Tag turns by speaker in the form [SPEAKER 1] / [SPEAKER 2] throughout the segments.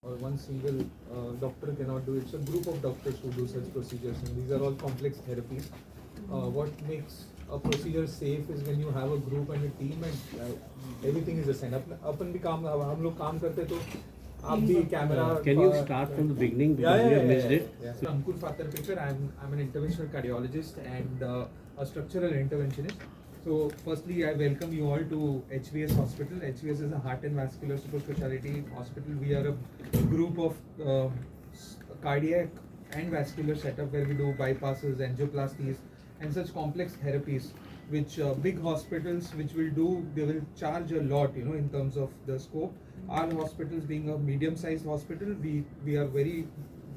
[SPEAKER 1] or one single doctor cannot do it. It's a group of doctors who do such procedures, and these are all complex therapies. What makes a procedure safe is when you have a group and a team and everything is assigned. अपन भी काम हम लोग काम करते तो आप भी camera.
[SPEAKER 2] Can you start from the beginning because we have missed it?
[SPEAKER 1] So Ankur Fatarpekar, I'm an interventional cardiologist and a structural interventionist. So firstly, I welcome you all to HVS Hospital. HVS is a heart and vascular super specialty hospital. We are a group of cardiac and vascular setup where we do bypasses, angioplasties, and such complex therapies. Which big hospitals, which will do, they will charge a lot, in terms of the scope. Our hospitals, being a medium-sized hospital, we are very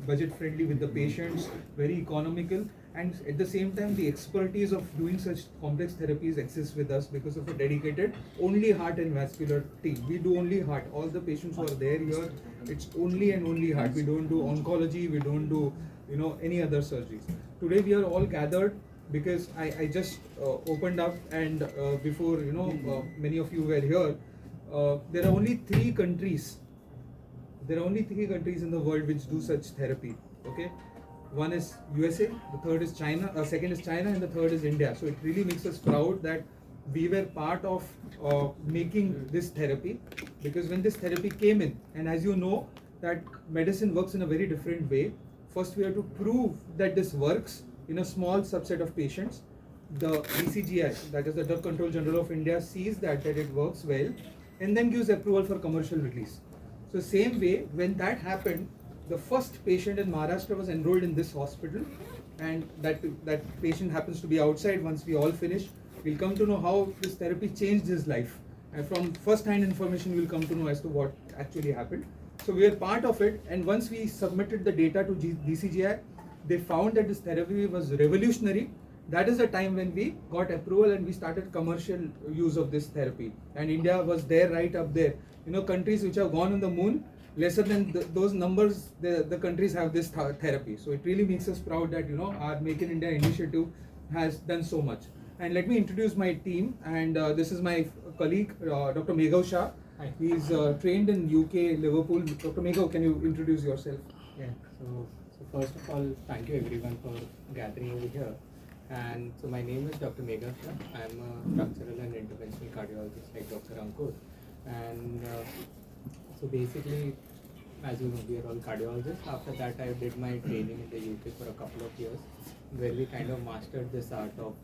[SPEAKER 1] budget friendly with the patients, very economical, and at the same time the expertise of doing such complex therapies exists with us because of a dedicated only heart and vascular team. We do only heart. All the patients who are there here, it's only and only heart. We don't do oncology, we don't do any other surgeries. Today we are all gathered because I just opened up, and before many of you were here, there are only three countries in the world which do such therapy. Okay, one is USA, the third is China, second is China, and the third is India. So it really makes us proud that we were part of making this therapy, because when this therapy came in, and as you know that medicine works in a very different way. First we have to prove that this works in a small subset of patients. The DCGI, that is the Drug Control General of India, sees that it works well and then gives approval for commercial release. So same way, when that happened, the first patient in Maharashtra was enrolled in this hospital, and that patient happens to be outside. Once we all finish, we'll come to know how this therapy changed his life, and from first-hand information we'll come to know as to what actually happened. So we are part of it, and once we submitted the data to DCGI, they found that this therapy was revolutionary. That is the time when we got approval and we started commercial use of this therapy. And India was there, right up there. Countries which have gone on the moon, lesser than those numbers, the countries have this therapy. So it really makes us proud that our Make in India initiative has done so much. And let me introduce my team. And this is my colleague, Dr. Meghav Shah. Hi. He's trained in UK, Liverpool. Dr. Meghav, can you introduce yourself?
[SPEAKER 3] Yeah. So first of all, thank you everyone for gathering over here. And so my name is Dr. Meghav Shah. I'm a structural and interventional cardiologist like Dr. Ankur. And so basically, as you know, we are all cardiologists. After that, I did my training in the UK for a couple of years, where we kind of mastered this art of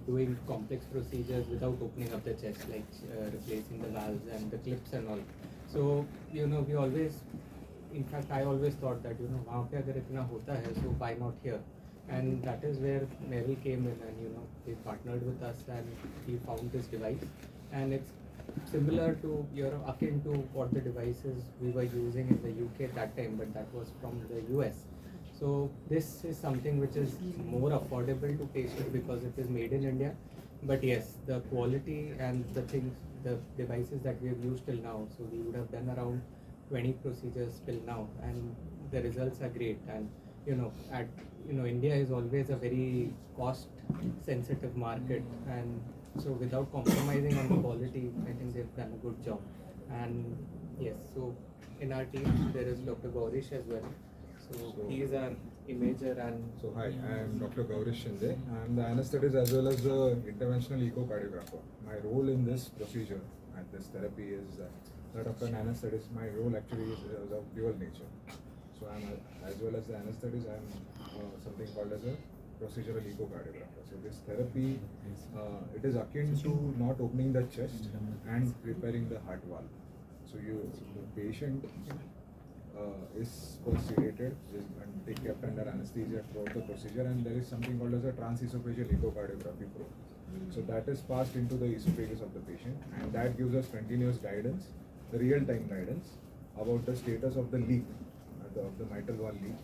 [SPEAKER 3] doing complex procedures without opening up the chest, like replacing the valves and the clips and all. So we always, in fact, I always thought that वहाँ पे अगर इतना होता है, so why not here? And that is where Merrill came in, and they partnered with us, and he found this device, and it's similar to akin to what the devices we were using in the UK at that time, but that was from the US. So this is something which is more affordable to patients because it is made in India. But yes, the quality and the devices that we have used till now, so we would have done around 20 procedures till now, and the results are great. And India is always a very cost-sensitive market, and so without compromising on the quality, I think they've done a good job. And yes, so in our team there is Dr. Gaurish as well. So he is our imager and.
[SPEAKER 4] So hi, I am Dr. Gaurish Shinde. I am the anesthetist as well as the interventional echocardiographer. My role in this procedure and this therapy is that of an anesthetist. My role actually is of dual nature. So I am as well as the anesthetist, I am something called as a procedural echocardiographer. So this therapy, it is akin to not opening the chest and preparing the heart valve. So the patient is first sedated and kept under anesthesia throughout the procedure, and there is something called as a transesophageal echocardiography probe. So that is passed into the esophagus of the patient, and that gives us continuous guidance, the real-time guidance about the status of the leak, of the mitral valve leak,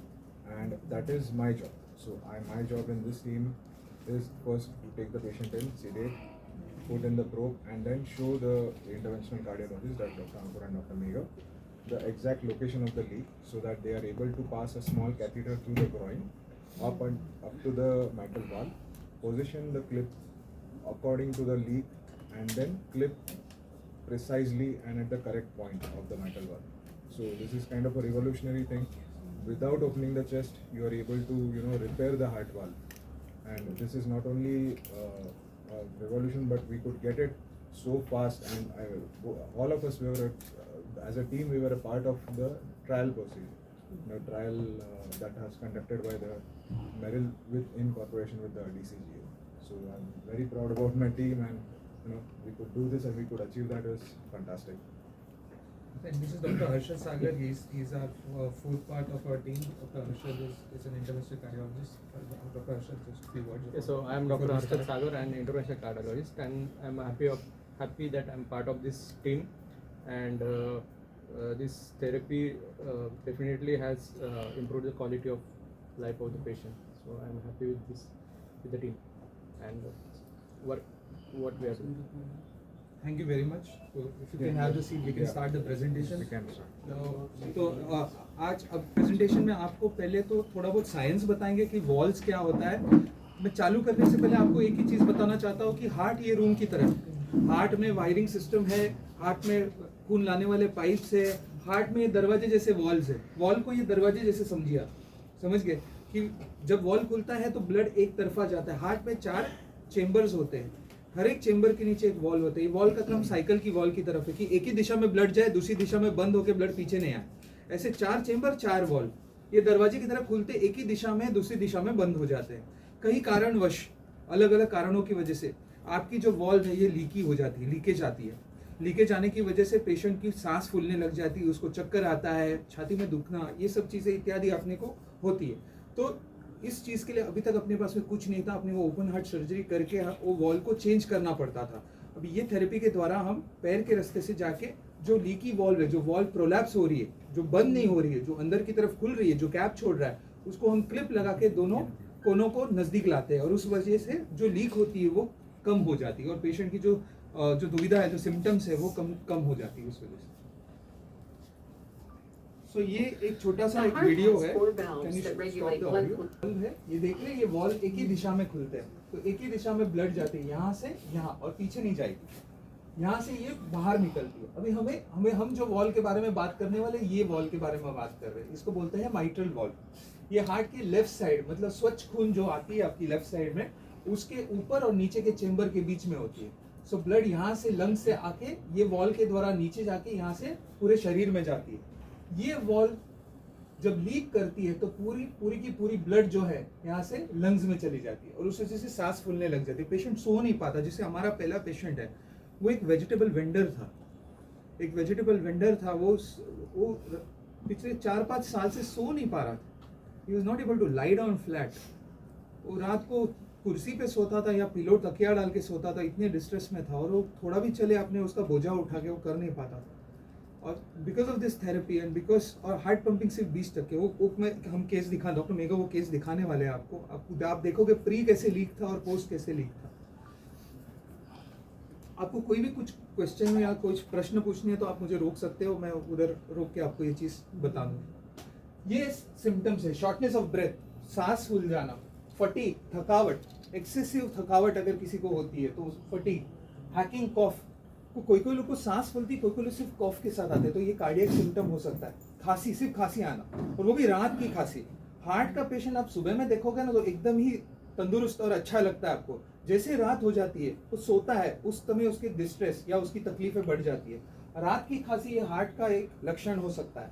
[SPEAKER 4] and that is my job. So my job in this team is first to take the patient in, sedate, put in the probe, and then show the interventional cardiologist, Dr. Ankur and Dr. Meghav, the exact location of the leak, so that they are able to pass a small catheter through the groin up to the mitral valve, position the clip according to the leak, and then clip precisely and at the correct point of the mitral valve. So this is kind of a revolutionary thing. Without opening the chest, you are able to repair the heart valve, and this is not only a revolution, but we could get it so fast. And all of us as a team, we were a part of the trial procedure, the trial that was conducted by the Merrill in cooperation with the DCGA. So I'm very proud about my team, and we could do this and we could achieve that. It was fantastic.
[SPEAKER 1] And this is Dr. Harshad Sagar. He's our fourth part of our team. Dr. Harshad is an interventional cardiologist. Dr. Harshad, just a few words.
[SPEAKER 3] Yeah, so I am Dr. Harshad Sagar, an interventional cardiologist, and I'm happy that I'm part of this team. And this therapy definitely has improved the quality of life of the patient. So I'm happy with the team, and what we are doing.
[SPEAKER 1] Thank you very much. So if you can have the seat, we can start the presentation.
[SPEAKER 4] We can start.
[SPEAKER 1] तो आज अब presentation में आपको पहले तो थोड़ा बहुत science बताएंगे कि वॉल्स क्या होता है. मैं चालू करने से पहले आपको एक ही चीज़ बताना चाहता हूँ कि हार्ट ये रूम की तरह है. हार्ट में वायरिंग सिस्टम है, हार्ट में खून लाने वाले पाइप्स है, हार्ट में ये दरवाजे जैसे वॉल्स है. वॉल को ये दरवाजे जैसे समझिए आप, समझ गए कि जब वॉल खुलता है तो ब्लड एक तरफा जाता है. हार्ट में 4 चेम्बर्स होते हैं, हर एक चेंबर के नीचे एक वॉल होता है. ये वॉल का काम साइकिल की वॉल की तरफ है कि एक ही दिशा में ब्लड जाए, दूसरी दिशा में बंद होकर ब्लड पीछे नहीं आए. ऐसे 4 चेंबर 4 वॉल ये दरवाजे की तरह खुलते, एक ही दिशा में दूसरी दिशा में बंद हो जाते हैं. कई कारणवश, अलग अलग कारणों की वजह से आपकी जो वॉल्व है ये लीकी हो जाती है, लीकेज आती है. लीकेज आने की वजह से पेशेंट की सांस फूलने लग जाती है, उसको चक्कर आता है, छाती में दुखना, ये सब चीज़ें इत्यादि अपने को होती है. तो इस चीज़ के लिए अभी तक अपने पास में कुछ नहीं था. अपने को ओपन हार्ट सर्जरी करके वो वॉल को चेंज करना पड़ता था. अभी ये थेरेपी के द्वारा हम पैर के रास्ते से जाके जो लीकी वॉल्व है, जो वॉल्व प्रोलैप्स हो रही है, जो बंद नहीं हो रही है, जो अंदर की तरफ खुल रही है, जो गैप छोड़ रहा है, उसको हम क्लिप लगा के दोनों कोनों को नज़दीक लाते हैं और उस वजह से जो लीक होती है वो कम हो जाती है और पेशेंट की जो दुविधा है, जो सिम्टम्स है वो कम हो जाती है उस वजह से. तो ये एक छोटा सा एक वीडियो है. ये देख रहे हैं, ये वॉल एक ही दिशा में खुलते हैं, तो एक ही दिशा में ब्लड जाती है यहाँ से यहाँ और पीछे नहीं जाएगी, यहाँ से ये बाहर निकलती है. अभी हम जो वॉल के बारे में बात करने वाले, ये वॉल के बारे में बात कर रहे हैं. इसको बोलते हैं माइट्रल वॉल. ये हार्ट की लेफ्ट साइड, मतलब स्वच्छ खून जो आती है आपकी लेफ्ट साइड में, उसके ऊपर और नीचे के चेंबर के बीच में होती है. सो ब्लड यहाँ से लंग से आके ये वॉल के द्वारा नीचे जाके यहाँ से पूरे शरीर में जाती है. ये वॉल जब लीक करती है तो पूरी की पूरी ब्लड जो है यहाँ से लंग्स में चली जाती है और उस वजह से सांस फूलने लग जाती है. पेशेंट सो नहीं पाता. जैसे हमारा पहला पेशेंट है, वो एक वेजिटेबल वेंडर था. वो पिछले 4-5 साल से सो नहीं पा रहा था. He was not able to lie down flat. वो रात को कुर्सी पे सोता था या पिलो तकिया डाल के सोता था, इतने डिस्ट्रेस में था. और वो थोड़ा भी चले आपने उसका बोझा उठा के वो कर नहीं पाता था. और because of this therapy and because और हार्ट पंपिंग सिर्फ 20%. वो हम केस दिखा, डॉक्टर मेगा वो केस दिखाने वाले हैं आपको. आप देखोगे प्री कैसे लीक था और पोस्ट कैसे लीक था. आपको कोई भी कुछ क्वेश्चन या कुछ प्रश्न पूछनी है तो आप मुझे रोक सकते हो, मैं उधर रोक के आपको ये चीज़ बता दूँ. ये सिम्टम्स है: शॉर्टनेस ऑफ ब्रेथ, सांस फूल जाना, फटीग, थकावट, एक्सेसिव थकावट अगर किसी को होती है तो फटीग, हैकिंग, कॉफ. कोई लोग को सांस फूलती, कोई लोग सिर्फ कॉफ के साथ आते हैं, तो ये कार्डियक सिम्टम हो सकता है. खांसी, सिर्फ खांसी आना, और वो भी रात की खांसी. हार्ट का पेशेंट आप सुबह में देखोगे ना तो एकदम ही तंदुरुस्त और अच्छा लगता है आपको. जैसे रात हो जाती है वो सोता है, उस समय उसकी डिस्ट्रेस या उसकी तकलीफें बढ़ जाती है. रात की खांसी ये हार्ट का एक लक्षण हो सकता है.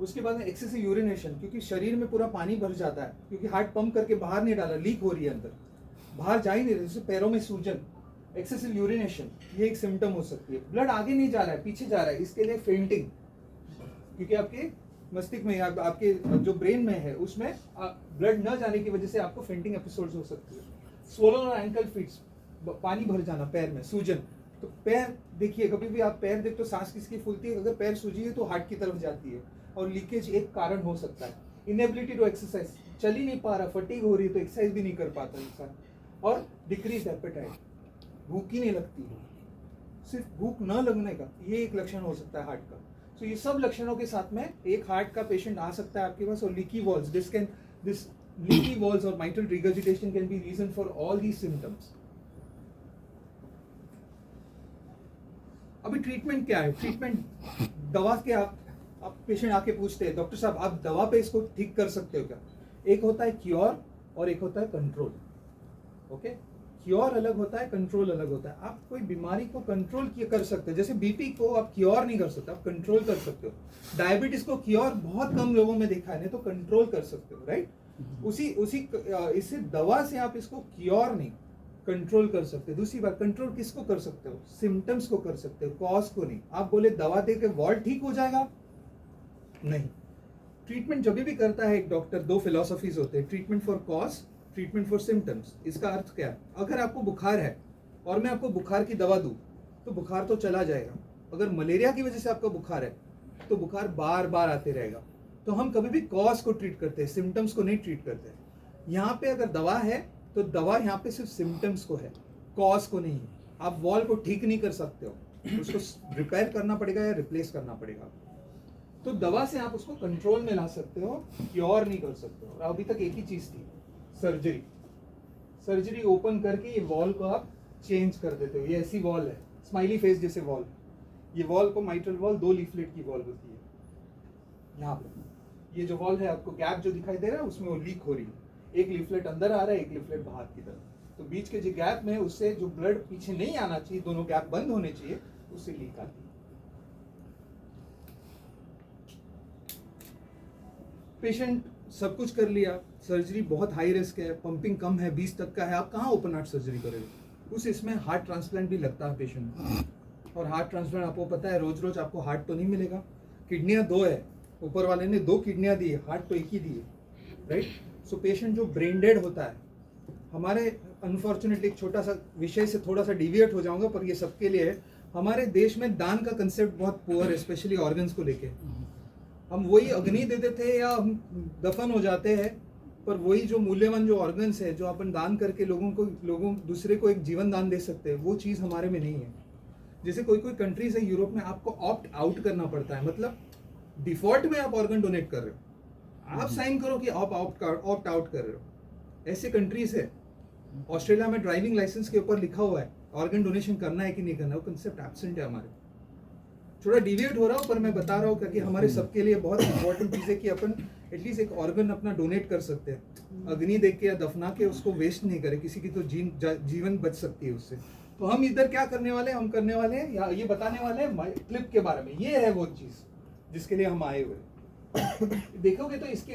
[SPEAKER 1] उसके बाद में एक्सेसिव यूरिनेशन, क्योंकि शरीर में पूरा पानी भर जाता है, क्योंकि हार्ट पंप करके बाहर नहीं डाला, लीक हो रही है अंदर, बाहर जा ही नहीं रही. जैसे पैरों में सूजन, एक्सेसिव यूरिनेशन, ये एक सिम्टम हो सकती है. ब्लड आगे नहीं जा रहा है, पीछे जा रहा है, इसके लिए फेंटिंग, क्योंकि आपके मस्तिष्क में या आपके जो ब्रेन में है उसमें ब्लड न जाने की वजह से आपको फेंटिंग एपिसोड्स हो सकती है. स्वोलन और एंकल फिट्स, पानी भर जाना पैर में, सूजन. तो पैर देखिए, कभी भी आप पैर देख तो सांस किसकी फूलती है, अगर पैर सूजी है तो हार्ट की तरफ जाती है, और लीकेज एक कारण हो सकता है. इनएबिलिटी टू एक्सरसाइज, चल ही नहीं पा रहा, फटीग हो रही है तो एक्सरसाइज भी नहीं कर पाता इंसान. और डिक्रीज एपेटाइट, भूख ही नहीं लगती, सिर्फ भूख न लगने का ये एक लक्षण हो सकता है हार्ट का. तो ये सब लक्षणों के साथ में एक हार्ट का पेशेंट आ सकता है आपके पास. और leaky valves, this leaky valves और mitral regurgitation can be reason for all these symptoms. अभी ट्रीटमेंट क्या है? ट्रीटमेंट दवा के अब पेशेंट आके पूछते हैं डॉक्टर साहब आप दवा पे इसको ठीक कर सकते हो क्या? एक होता है क्योर और एक होता है कंट्रोल। ओके, क्योर अलग होता है, कंट्रोल अलग होता है। आप कोई बीमारी को कंट्रोल कर सकते हो, जैसे बीपी को आप क्योर नहीं कर सकते, आप कंट्रोल कर सकते हो। डायबिटीज को क्योर बहुत कम लोगों में देखा है, नहीं तो कंट्रोल कर सकते हो, राइट? इसे दवा से आप इसको क्योर नहीं, कंट्रोल कर सकते हो। दूसरी बात, कंट्रोल किसको कर सकते हो? सिम्टम्स को कर सकते हो, कॉज को नहीं। आप बोले दवा दे के वॉल ठीक हो जाएगा, नहीं। ट्रीटमेंट जब भी करता है एक डॉक्टर, दो फिलोसफीज होते हैं, treatment for cause, treatment for symptoms. इसका अर्थ क्या है? अगर आपको बुखार है और मैं आपको बुखार की दवा दूं तो बुखार तो चला जाएगा। अगर मलेरिया की वजह से आपका बुखार है तो बुखार बार बार आते रहेगा। तो हम कभी भी कॉज को ट्रीट करते हैं, सिम्टम्स को नहीं ट्रीट करते। यहाँ पे अगर दवा है तो दवा यहाँ पे सिर्फ सिम्टम्स को है, कॉज को नहीं है। आप वॉल को ठीक नहीं कर सकते हो, उसको रिपेयर करना पड़ेगा या रिप्लेस करना पड़ेगा। तो दवा से आप उसको कंट्रोल में ला सकते हो, क्योर नहीं कर सकते हो। और अभी तक एक ही चीज थी, सर्जरी। सर्जरी ओपन करके ये वॉल को आप चेंज कर देते हो। ये ऐसी वॉल है, स्माइली फेस जैसे वॉल। ये वॉल को माइट्रल वॉल 2 लीफलेट की वॉल होती है। यहाँ पे ये जो वॉल है, आपको गैप जो दिखाई दे रहा है उसमें वो लीक हो रही है। एक लीफलेट अंदर आ रहा है, एक लीफलेट बाहर की तरफ। तो बीच के जो गैप में, उससे जो ब्लड पीछे नहीं आना चाहिए, दोनों गैप बंद होने चाहिए, उससे लीक आती है। पेशेंट सब कुछ कर लिया, सर्जरी बहुत हाई रिस्क है, पंपिंग कम है, 20 तक का है, आप कहाँ ओपन हार्ट सर्जरी करोगे? उस इसमें हार्ट ट्रांसप्लांट भी लगता है पेशेंट। और हार्ट ट्रांसप्लांट आपको पता है, रोज रोज आपको हार्ट तो नहीं मिलेगा। किडनियाँ 2 है, ऊपर वाले ने 2 किडनियाँ दी है, हार्ट तो एक ही दी है, राइट? सो पेशेंट जो ब्रेन डेड होता है, हमारे अनफॉर्चुनेटली एक छोटा सा विषय से थोड़ा सा डिविएट हो जाऊंगा, पर ये सबके लिए है। हमारे देश में दान का कंसेप्ट बहुत पुअर है, स्पेशली ऑर्गन्स को लेके। हम वही अग्नि दे देते हैं या हम दफन हो जाते हैं, पर वही जो मूल्यवान जो ऑर्गन्स है, जो अपन दान करके लोगों दूसरे को एक जीवन दान दे सकते हैं, वो चीज़ हमारे में नहीं है। जैसे कोई कोई कंट्रीज है यूरोप में, आपको ऑप्ट आउट करना पड़ता है, मतलब डिफॉल्ट में आप ऑर्गन डोनेट कर रहे हो, आप साइन करो कि आप ऑप्ट आउट कर रहे हो। ऐसे कंट्रीज है। ऑस्ट्रेलिया में ड्राइविंग लाइसेंस के ऊपर लिखा हुआ है ऑर्गन डोनेशन करना है कि नहीं करना, वो कंसेप्ट एब्सेंट है हमारे। थोड़ा डिविएट हो रहा हूँ, पर मैं बता रहा हूँ क्योंकि हमारे सबके लिए बहुत इंपॉर्टेंट चीज़ है कि अपन एटलीस्ट एक ऑर्गन अपना डोनेट कर सकते हैं। अग्नि देख के या दफना के उसको वेस्ट नहीं करें, किसी की तो जीवन बच सकती है उससे। तो हम इधर क्या करने वाले हैं, हम करने वाले हैं या ये बताने वाले हैं क्लिप के बारे में। ये है वो चीज़ जिसके लिए हम आए हुए। देखोगे तो इसके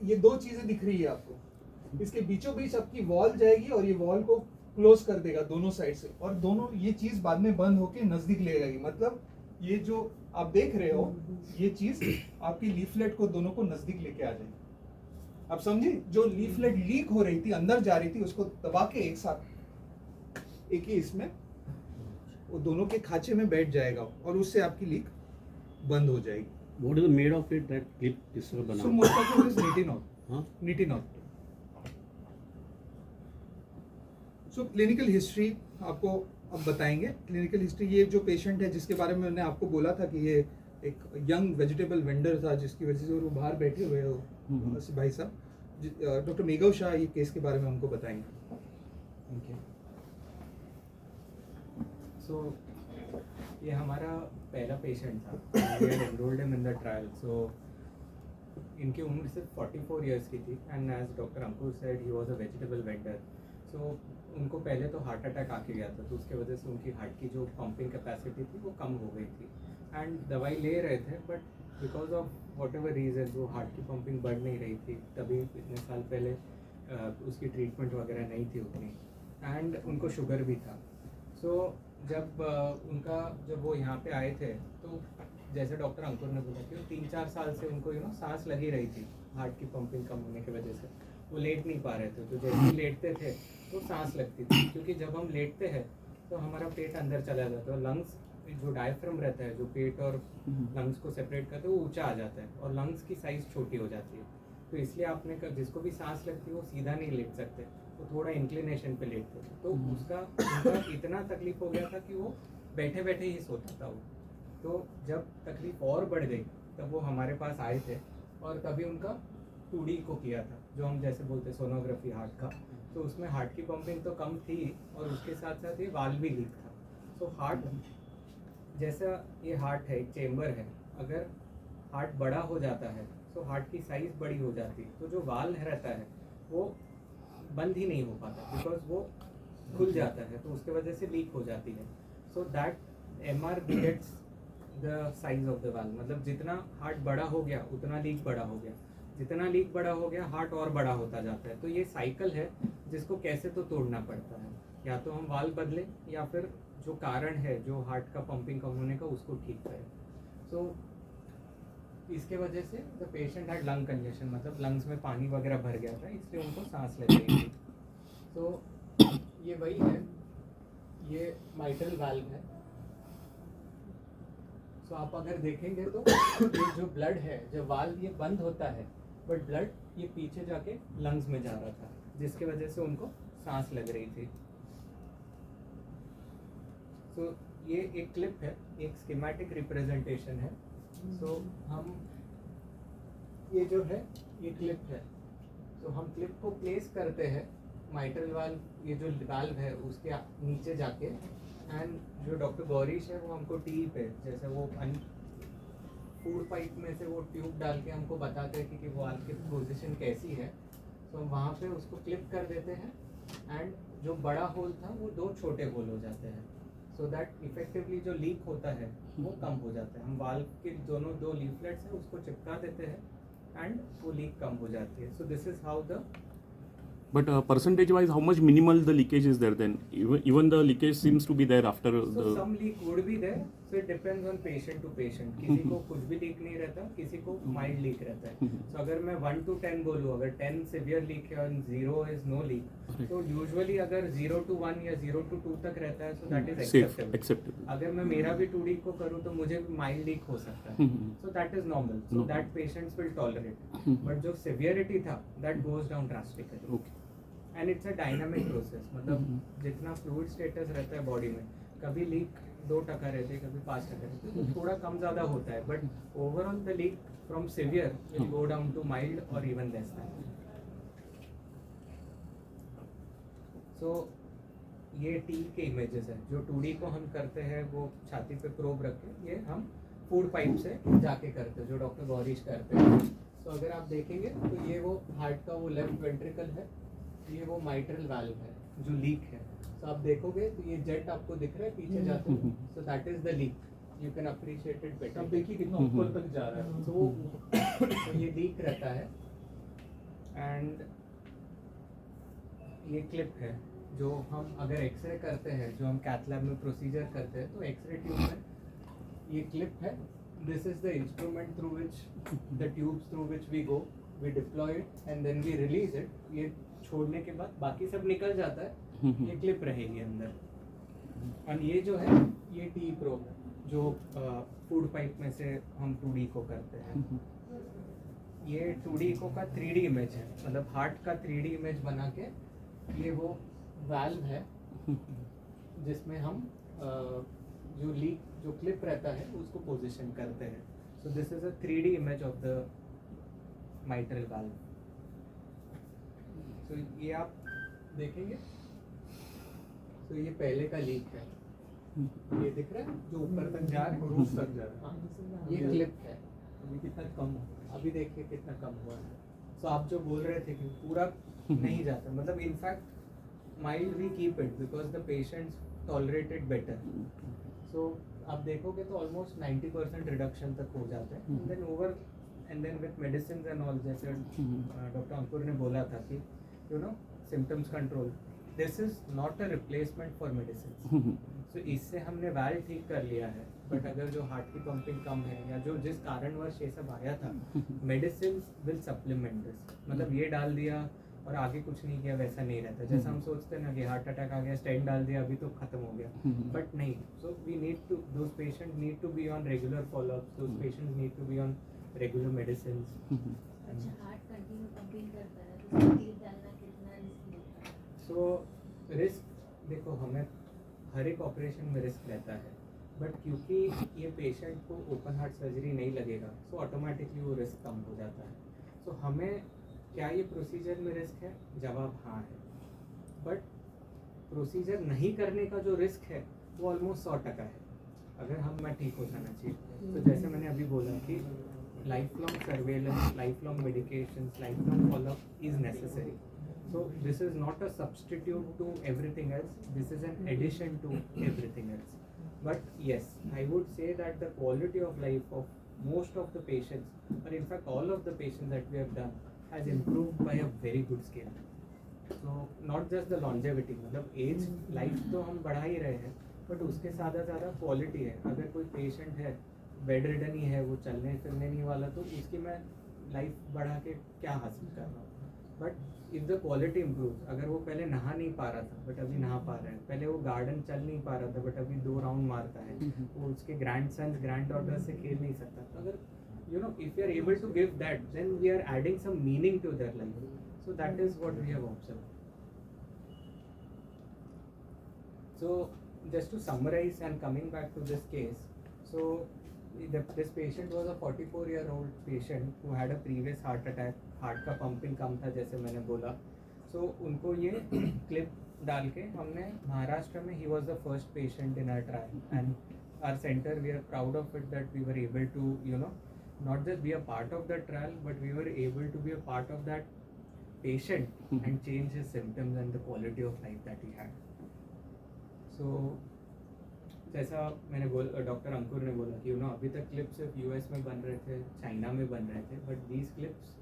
[SPEAKER 1] ये 2 चीज़ें दिख रही है आपको। इसके बीचों बीच आपकी वॉल जाएगी और ये वॉल को क्लोज कर देगा दोनों साइड से, और दोनों ये चीज़ बाद में बंद होके नज़दीक ले जाएगी। मतलब ये जो आप देख रहे हो, ये चीज आपकी लीफलेट को दोनों को नजदीक लेके आ जाएगी। आप समझे? जो लीफलेट लीक हो रही थी, अंदर जा रही थी, उसको दबा के एक साथ एक ही इसमें वो दोनों के खांचे में बैठ जाएगा और उससे आपकी लीक बंद हो जाएगी।
[SPEAKER 2] What is made of it that clip जिस तरह बना?
[SPEAKER 1] So most of it is nitinol.
[SPEAKER 2] हाँ?
[SPEAKER 1] निटिनॉल। सो क्लिनिकल हिस्ट्री आपको अब बताएंगे। क्लिनिकल हिस्ट्री, ये जो पेशेंट है जिसके बारे में मैंने आपको बोला था कि ये एक यंग वेजिटेबल वेंडर था, जिसकी वजह से वो बाहर बैठे हुए हो भाई साहब, डॉक्टर मेघव शाह ये केस के बारे में हमको बताएंगे।
[SPEAKER 3] Thank you. सो ये हमारा पहला पेशेंट था, we had enrolled him in the trial. So इनकी उम्र सिर्फ 44 इयर्स की थी, and as doctor Ankur said he was a vegetable vendor. So उनको पहले तो हार्ट अटैक आके गया था, तो उसके वजह से उनकी हार्ट की जो पंपिंग कैपेसिटी थी वो कम हो गई थी, एंड दवाई ले रहे थे, but because of what ever reason वो हार्ट की पंपिंग बढ़ नहीं रही थी। तभी इतने साल पहले उसकी ट्रीटमेंट वगैरह नहीं थी उतनी, एंड उनको शुगर भी था। सो जब वो यहाँ पे आए थे, तो जैसे डॉक्टर अंकुर ने बोला कि 3-4 साल से उनको सांस लगी रही थी, हार्ट की पंपिंग कम होने की वजह से वो लेट नहीं पा रहे थे। तो जैसे ही लेटते थे तो सांस लगती थी, क्योंकि जब हम लेटते हैं तो हमारा पेट अंदर चला जाता है, और लंग्स जो डायफ्राम रहता है, जो पेट और लंग्स को सेपरेट करते हैं, वो ऊंचा आ जाता है, और लंग्स की साइज़ छोटी हो जाती है। तो इसलिए आपने जिसको भी सांस लगती है वो सीधा नहीं लेट सकते, वो थोड़ा इंक्लिनेशन पे लेटते थे। तो उनका इतना तकलीफ हो गया था कि वो बैठे बैठे ही सोता था वो। तो जब तकलीफ और बढ़ गई तब वो हमारे पास आए थे, और तभी उनका 2D को किया था, जो हम जैसे बोलते सोनोग्राफी हार्ट का। तो उसमें हार्ट की पंपिंग तो कम थी, और उसके साथ साथ ये वाल्व भी लीक था। सो हार्ट जैसा ये हार्ट है, एक चेम्बर है, अगर हार्ट बड़ा हो जाता है तो हार्ट की साइज बड़ी हो जाती है, तो जो वाल्व रहता है वो बंद ही नहीं हो पाता बिकॉज वो खुल जाता है, तो उसके वजह से लीक हो जाती है. So that MR begets the size of the valve, मतलब जितना हार्ट बड़ा हो गया उतना लीक बड़ा हो गया, जितना लीक बड़ा हो गया हार्ट और बड़ा होता जाता है. तो ये साइकिल है जिसको कैसे तो तोड़ना पड़ता है, या तो हम वाल्व बदलें या फिर जो कारण है जो हार्ट का पंपिंग कम होने का उसको ठीक करें. सो इसके वजह से the patient had lung congestion, मतलब लंग्स में पानी वगैरह भर गया था, इसलिए उनको सांस लग रही थी. तो ये वही है, ये माइट्रल वाल्व है. सो आप अगर देखेंगे तो ये जो ब्लड है, जब वाल्व ये बंद होता है बट ब्लड ये पीछे जाके लंग्स में जा रहा था, जिसके वजह से उनको सांस लग रही थी. सो ये एक क्लिप है, एक स्कीमेटिक रिप्रेजेंटेशन है. सो हम ये जो है ये क्लिप है, तो हम क्लिप को प्लेस करते हैं माइट्रल वाल्व, ये जो वाल्व है उसके नीचे जाके, एंड जो डॉक्टर गौरीश है वो हमको टी पे जैसे वो फूड पाइप में से वो ट्यूब डाल के हमको बताते हैं कि वाल्व की पोजीशन कैसी है. तो हम वहाँ पे उसको क्लिप कर देते हैं एंड जो बड़ा होल था वो 2 छोटे होल हो जाते हैं, सो दैट इफेक्टिवली जो लीक होता है वो कम हो जाता है. हम वाल्व के दोनों 2 लीफलेट्स हैं उसको चिपका देते हैं एंड वो लीक कम हो जाती है. So this is how the
[SPEAKER 5] But percentage wise, how much minimal the leakage is there then? Even the leakage seems to be there after
[SPEAKER 3] So
[SPEAKER 5] the.
[SPEAKER 3] some leak would be there. So it depends on patient to patient. किसी को कुछ भी leak नहीं रहता, किसी को mild leak रहता है. So अगर मैं 1 to 10 बोलूँ, अगर 10 severe leak है और 0 is no leak, तो usually अगर 0 to 1 या 0 to 2 तक रहता है, so that is
[SPEAKER 5] Safe,
[SPEAKER 3] acceptable.
[SPEAKER 5] acceptable.
[SPEAKER 3] अगर मैं मेरा भी 2D को करूँ तो मुझे माइल्ड लीक हो सकता है. So that is normal. So
[SPEAKER 5] No.
[SPEAKER 3] that patients will tolerate. But जो severity था, that goes down drastically.
[SPEAKER 5] Okay.
[SPEAKER 3] And it's a dynamic process, मतलब जितना फ्लूइड स्टेटस रहता है बॉडी में, कभी लीक 2% रहते, कभी 5% रहते, तो थोड़ा कम ज़्यादा होता है, but overall the leak from severe will go down to mild और इवन लेस दैन. सो ये टी के इमेजेस है, जो 2D को हम करते हैं वो छाती पे प्रोब रख के, ये हम फूड पाइप से जाके करते हैं जो डॉक्टर गौरीश करते हैं. तो अगर आप देखेंगे तो ये वो हार्ट का वो लेफ्ट वेंट्रिकल है, ये वो माइट्रल वाल्व है जो लीक है. तो आप देखोगे तो ये जेट आपको दिख रहा है पीछे जाते हुए, so that is the leak. You can appreciate it better.
[SPEAKER 1] अब देखिए कितना ऊपर तक जा रहा है.
[SPEAKER 3] तो ये लीक रहता है. एंड ये क्लिप है जो हम अगर एक्सरे करते हैं, जो हम कैथ लैब में प्रोसीजर करते हैं, तो एक्सरे ट्यूब में ये क्लिप है. This is the instrument through which the tubes through which we go, we deploy it and then we release it. ये छोड़ने के बाद बाकी सब निकल जाता है, ये क्लिप रहेगी अंदर. और ये जो है ये टी प्रोब है जो फूड पाइप में से हम 2D को करते हैं. ये 2D को का 3D इमेज है, मतलब हार्ट का 3D इमेज बना के ये वो वाल्व है जिसमें हम जो लीक जो क्लिप रहता है उसको पोजीशन करते हैं. So this is a 3D image of the mitral valve. तो ये आप देखेंगे तो ये पहले का लीक है, ये दिख रहा है जो ऊपर तक जा रहा है,
[SPEAKER 1] रूफ तक जा रहा है.
[SPEAKER 3] हाँ, ये क्लिप है.
[SPEAKER 1] अभी कितना कम हो.
[SPEAKER 3] अभी देखिए कितना कम हुआ है. सो आप जो बोल रहे थे कि पूरा नहीं जाता, मतलब in fact mild we keep it because the patients tolerate it better. So आप देखोगे तो ऑलमोस्ट 90% रिडक्शन तक हो जाता है. Then over and then with medicine and all, जैसे डॉक्टर अंकुर ने बोला था कि you know symptoms control, this is not a replacement for medicine. So इससे हमने वाल्व ठीक कर लिया है, बट अगर जो हार्ट की पंपिंग कम है या जो जिस कारणवश ये सब आया था, मेडिसिन विल सप्लीमेंट दिस. मतलब ये डाल दिया और आगे कुछ नहीं किया वैसा नहीं रहता. जैसा हम सोचते हैं ना कि हार्ट अटैक आ गया, स्टेंट डाल दिया, अभी तो खत्म हो गया, बट नहीं. So we need to, those patient need to be on regular followups, those patients need to be on regular medicine.
[SPEAKER 6] अच्छा, हार्ट कंटिन्यू पंपिंग करता है तो उसको टिप डालना कितना रिस्क होता है?
[SPEAKER 3] सो रिस्क देखो, हमें हर एक ऑपरेशन में रिस्क रहता है, बट क्योंकि ये पेशेंट को ओपन हार्ट सर्जरी नहीं लगेगा, सो ऑटोमेटिकली वो रिस्क कम हो जाता है. सो हमें क्या ये प्रोसीजर में रिस्क है? जवाब हाँ है. बट प्रोसीजर नहीं करने का जो रिस्क है वो ऑलमोस्ट 100% है. अगर मैं ठीक हो जाना चाहिए, तो जैसे मैंने अभी बोला कि lifelong surveillance, lifelong medications, lifelong follow-up is necessary. So this is not a substitute to everything else. This is an addition to everything else. But yes, I would say that the quality of life of most of the patients, or in fact all of the patients that we have done, has improved by a very good scale. So not just the longevity, मतलब as life तो हम बढ़ा ही रहे हैं, but उसके साथ ज़्यादा quality है. अगर कोई पेशेंट है बेड रिडन ही है, वो चलने फिरने नहीं वाला, तो उसकी मैं लाइफ बढ़ा के क्या हासिल कर रहा हूँ. But if the quality improve, अगर वो पहले नहा नहीं पा रहा था बट अभी नहा पा रहा है, पहले वो गार्डन चल नहीं पा रहा था बट अभी 2 राउंड मारता है, वो उसके ग्रैंड सन्स ग्रैंड डॉटर से खेल नहीं सकता. तो अगर you know, if we are able to give that, then we are adding some meaning to their life. So that is what we have observed. So just to summarize and coming back to this case, so this patient was a 44-year-old patient who had a previous heart attack. Heart का pumping कम था जैसे मैंने बोला. So उनको ये clip डाल के हमने महाराष्ट्र में, he was the first patient in our trial, and our center, we are proud of it that we were able to, you know, not just be a part of the trial, but we were able to be a part of that patient and change his symptoms and the quality of life that he had. So जैसा मैंने doctor Ankur ने बोला कि you no अभी तक clips सिर्फ US में बन रहे थे, चाइना में बन रहे थे, but these clips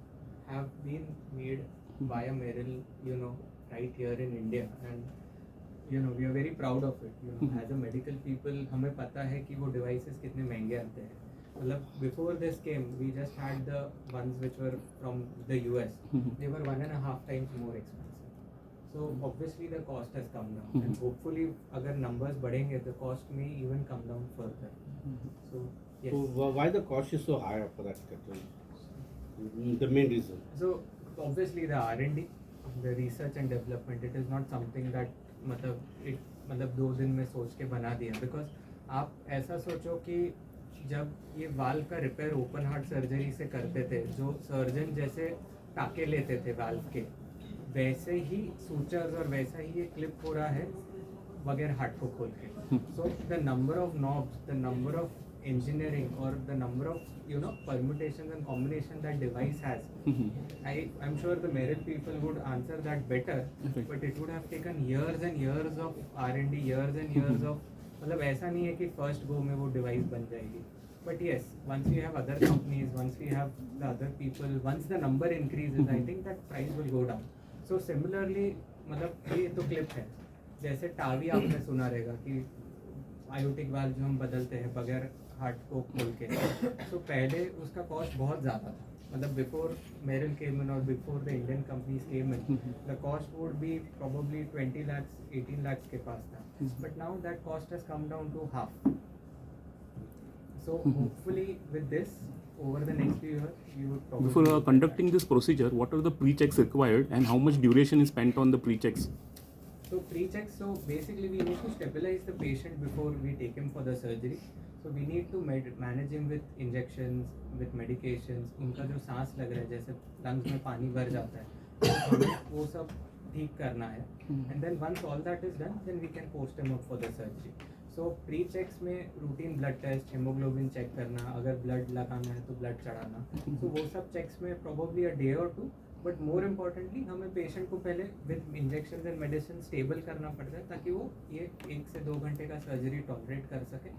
[SPEAKER 3] have been made by a Meril, you know, right here in India, and you know we are very proud of it. You know as a medical people हमें पता है कि वो डिवाइसेस कितने महंगे आते हैं. मतलब before this came we just had the ones which were from the US, they were 1.5 times more expensive. So obviously the cost has come down, and hopefully अगर numbers बढ़ेंगे the cost may even come down further. So yes.
[SPEAKER 2] So why the cost is so high for that category? The main reason.
[SPEAKER 3] So obviously the R&D, the research and development, it is not something that मतलब 2 दिन में सोच के बना दिया. Because आप ऐसा सोचो कि जब ये वाल्व का रिपेयर ओपन हार्ट सर्जरी से करते थे, जो सर्जन जैसे टाके लेते थे वाल्व के, वैसे ही सूचर्स और वैसा ही ये क्लिप हो रहा है बगैर हार्ट को खोल के. So the number of knobs, the number of engineering, or the number of, you know, permutations and combination that device has, I'm sure the Merrill people would answer that better, but it would have taken years and years of R&D, years and years of, मतलब ऐसा नहीं है कि first go में वो device बन जाएगी. But yes, once we have other companies, once we have the other people, once the number increases, I think that price will go down. So similarly, मतलब ये तो क्लिप है. जैसे टावी आपने सुना रहेगा कि आयोटिक वाल्व जो हम बदलते हैं बगैर हार्ट को खोल के, तो पहले उसका कॉस्ट बहुत ज़्यादा था. मतलब बिफोर मेरिल केम इन और before the Indian companies came in, the cost would be probably 20 lakhs, 18 lakhs के पास था. But now that cost has come down to half. So hopefully with this, over the next few years, we would probably...
[SPEAKER 5] Before conducting this procedure, what are the pre-checks required and how much duration is spent on the pre-checks?
[SPEAKER 3] So pre-checks, so basically we need to stabilize the patient before we take him for the surgery. So we need to manage him with injections, with medications. उनका जो सांस लग रहा है, जैसे lungs में पानी भर जाता है, वो सब ठीक करना है. And then once all that is done, then we can post him up for the surgery. So pre-checks में routine blood test, haemoglobin check करना, अगर ब्लड लगाना है तो ब्लड चढ़ाना, तो वो सब चेक्स में probably a day or 2. But more importantly हमें पेशेंट को पहले with injection and medicine stable करना पड़ता है ताकि वो ये 1 से 2 घंटे का सर्जरी टॉलरेट कर सके.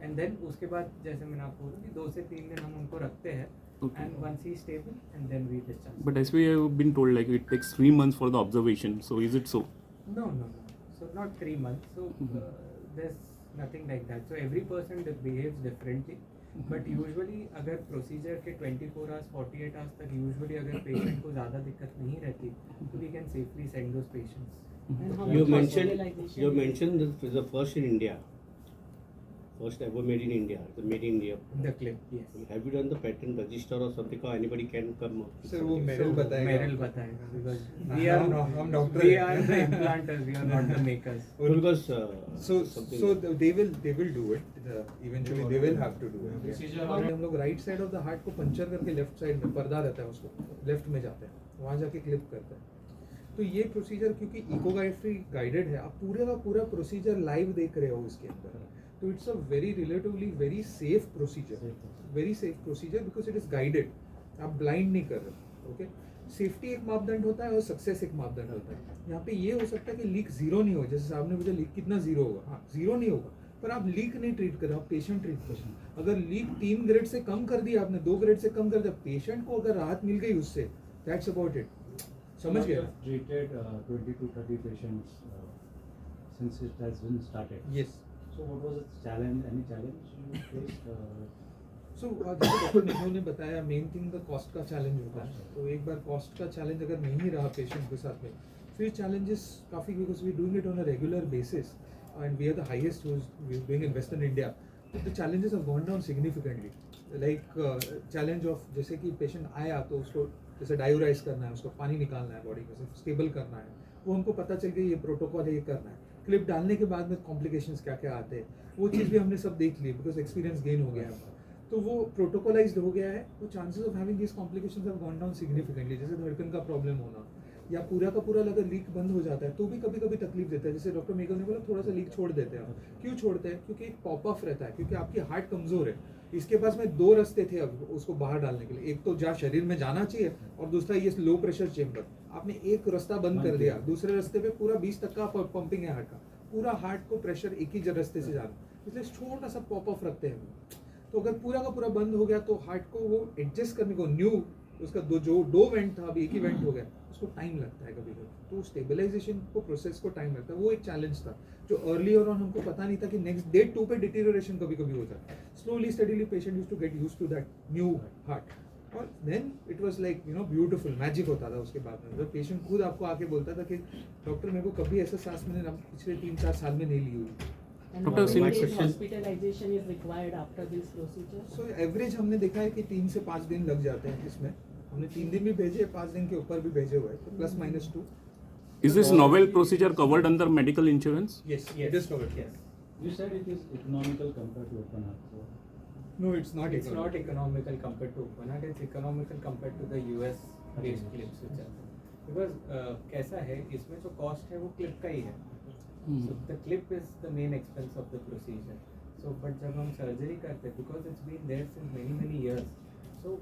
[SPEAKER 3] एंड देन उसके बाद जैसे मैंने आपको बोला कि 2 से 3 दिन हम उनको रखते हैं, and once he stable and then we discharge.
[SPEAKER 5] But as we have been told, like it takes 3 months for the observation. So is it so?
[SPEAKER 3] No. So not 3 months. So there's nothing like that. So every person behaves differently. But usually अगर procedure के 24 hours 48 hours तक usually अगर patient को ज़्यादा दिक्कत नहीं रहती, तो we can safely send those patients.
[SPEAKER 2] You mentioned this is the first in India, first ever made in India, the made in India.
[SPEAKER 3] The clip, yes.
[SPEAKER 2] Have you done the patent register or something, or anybody can come up?
[SPEAKER 4] Sir, वो Merrill बताएगा.
[SPEAKER 3] Merrill बताएगा, because
[SPEAKER 4] हम doctor
[SPEAKER 3] we are the implanters, we are not the makers.
[SPEAKER 2] Because
[SPEAKER 4] so they will do it. Eventually they will have to do it.
[SPEAKER 1] हम लोग right side of the heart को puncture करके left side में पर्दा रहता है, उसको left में जाते हैं, वहाँ जाके क्लिप करते हैं. तो ये प्रोसीजर क्योंकि इकोग्राफी गाइडेड है, आप पूरे का पूरा प्रोसीजर लाइव देख रहे हो इसके अंदर. तो it's a very relatively very safe procedure, very safe procedure because it is guided. आप ब्लाइंड नहीं कर रहे. ओके, सेफ्टी एक मापदंड होता है और सक्सेस एक मापदंड होता है. यहाँ पे ये हो सकता है कि लीक जीरो नहीं हो, जैसे साहब ने पूछा लीक कितना जीरो होगा. हाँ, जीरो नहीं होगा, पर आप लीक नहीं ट्रीट कर रहे, आप पेशेंट ट्रीट कर रहे. अगर लीक 3 ग्रेड से कम कर दिया आपने, 2 ग्रेड से कम कर दिया, पेशेंट को अगर राहत मिल गई उससे, दैट्स अबाउट इट. समझ गया?
[SPEAKER 7] Treated 20 to 30 patients since it has been started.
[SPEAKER 1] Yes.
[SPEAKER 7] So what was its challenge? Any challenge you faced?
[SPEAKER 1] सो जैसे डॉक्टर निखिल ने बताया, मेन थिंग द कॉस्ट का चैलेंज होता है. तो एक बार कॉस्ट का चैलेंज अगर नहीं रहा पेशेंट के साथ में, फिर चैलेंजेस काफ़ी, because we doing it on a regular basis and we are the highest doing in western India. The challenges have gone down significantly. Like challenge of जैसे कि पेशेंट आया तो उसको जैसे डायोराइज करना है, उसको पानी निकालना है बॉडी में से, स्टेबल करना है, वो हमको पता चल गया ये प्रोटोकॉल है, ये करना है. क्लिप डालने के बाद में कॉम्प्लिकेशंस क्या क्या आते हैं, वो चीज़ भी हमने सब देख ली बिकॉज एक्सपीरियंस गेन हो गया है. तो वो प्रोटोकॉलाइज्ड हो गया है, तो chances of having this complications have gone down significantly. जैसे धड़कन का प्रॉब्लम होना या पूरा का पूरा अगर लीक बंद हो जाता है तो भी कभी कभी तकलीफ देता है. जैसे डॉक्टर मेघल ने बोला थोड़ा सा लीक छोड़ देते हैं. क्यों छोड़ते हैं? क्योंकि एक पॉप ऑफ रहता है, क्योंकि आपकी हार्ट कमजोर है. इसके पास में 2 रास्ते थे अब उसको बाहर डालने के लिए. एक तो जहाँ शरीर में जाना चाहिए और दूसरा ये लो प्रेशर चेम्बर. आपने एक रास्ता बंद कर दिया, दूसरे रास्ते पे पूरा 20% पंपिंग है हार्ट का. पूरा हार्ट को प्रेशर एक ही रास्ते से जाना, इसलिए छोटा सा पॉप ऑफ रखते हैं. तो अगर पूरा का पूरा बंद हो गया तो हार्ट को वो एडजस्ट करने को, न्यू उसका दो वेंट था अभी एक ही वेंट हो गया, उसको टाइम लगता है कभी कभी. तो स्टेबलाइजेशन को प्रोसेस को टाइम लगता है. वो एक चैलेंज था जो अर्लियर ऑन हमको पता नहीं था कि नेक्स्ट डे 2 पे डिटीरियोरेशन कभी कभी होता है. Slowly steadily patient used to get used to that new heart. और then it was like beautiful magic होता था उसके बाद में. मतलब पेशेंट खुद आपको आके बोलता था कि डॉक्टर मेरे को कभी ऐसा सांस मैंने पिछले 3-4 साल में नहीं ली हुई.
[SPEAKER 8] And
[SPEAKER 5] Doctor,
[SPEAKER 8] how many
[SPEAKER 5] since-
[SPEAKER 8] days hospitalization is required after this procedure?
[SPEAKER 1] So average हमने देखा है कि 3 से 5 दिन लग जाते हैं इसमें. हमने 3 दिन भी भेजे, 5 दिन के ऊपर भी भेजे हुए हैं, तो +-2.
[SPEAKER 5] Is this novel procedure covered under medical insurance?
[SPEAKER 1] Yes, it is covered. Yes.
[SPEAKER 7] You said it is economical compared to open heart. So
[SPEAKER 1] No, it's not.
[SPEAKER 3] It's not economical compared to open heart. It's economical compared to the US based clips which are there. Because कैसा है, इसमें जो cost है वो clip का ही है. So the clip is the main expense of the procedure. So but जब हम surgery करते हैं, because it's been there since many years, so